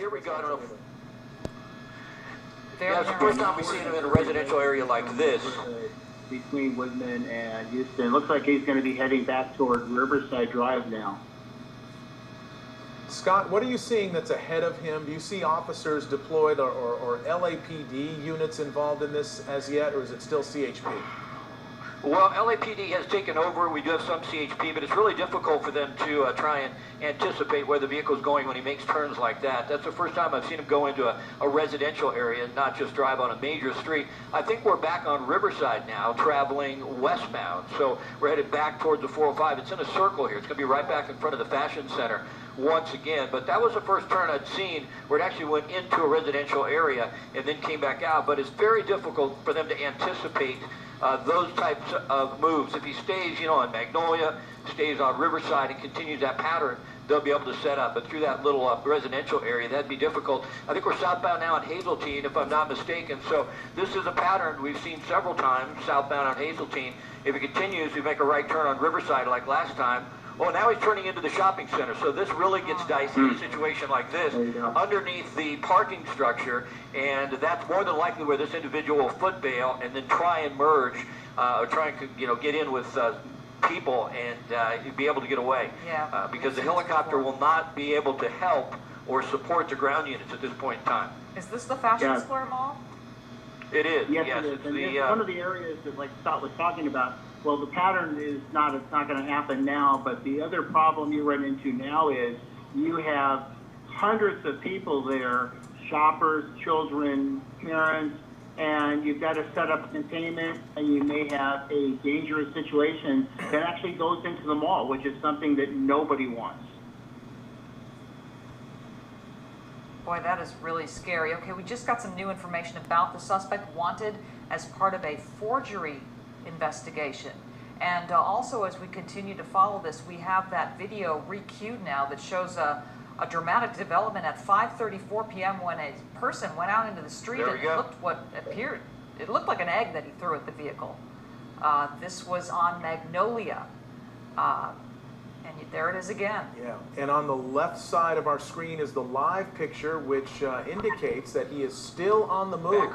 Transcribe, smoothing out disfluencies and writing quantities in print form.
here we go. I don't know. Yeah, it's the first time we've seen him in a residential area like this. Between Woodman and Houston. Looks like he's going to be heading back toward Riverside Drive now. Scott, what are you seeing that's ahead of him? Do you see officers deployed or LAPD units involved in this as yet, or is it still CHP? Well, LAPD has taken over. We do have some CHP, but it's really difficult for them to try and anticipate where the vehicle's going when he makes turns like that. That's the first time I've seen him go into a residential area and not just drive on a major street. I think we're back on Riverside now, traveling westbound. So we're headed back towards the 405. It's in a circle here. It's going to be right back in front of the Fashion Center once again. But that was the first turn I'd seen where it actually went into a residential area and then came back out. But it's very difficult for them to anticipate those types of moves. If he stays, on Magnolia, stays on Riverside and continues that pattern, they'll be able to set up. But through that little residential area, that'd be difficult. I think we're southbound now on Hazeltine, if I'm not mistaken. So this is a pattern we've seen several times, southbound on Hazeltine. If it continues, we make a right turn on Riverside like last time. Well, now he's turning into the shopping center, so this really gets dicey in a situation like this underneath the parking structure, and that's more than likely where this individual will foot bail and then try and merge, or try and get in with people and be able to get away. Yeah. Because the helicopter will not be able to help or support the ground units at this point in time. Is this the Fashion Square Mall? It is. Yes, yes. it is. And it's one of the areas that, like Scott was talking about. Well, the pattern is not, it's not going to happen now, but the other problem you run into now is you have hundreds of people there, shoppers, children, parents, and you've got to set up containment, and you may have a dangerous situation that actually goes into the mall, which is something that nobody wants. Boy, that is really scary. Okay, we just got some new information about the suspect wanted as part of a forgery investigation. And also, as we continue to follow this, we have that video re-queued now that shows a dramatic development at 5:34 p.m. when a person went out into the street and it looked like an egg that he threw at the vehicle. This was on Magnolia. And there it is again. Yeah, and on the left side of our screen is the live picture, which indicates that he is still on the move.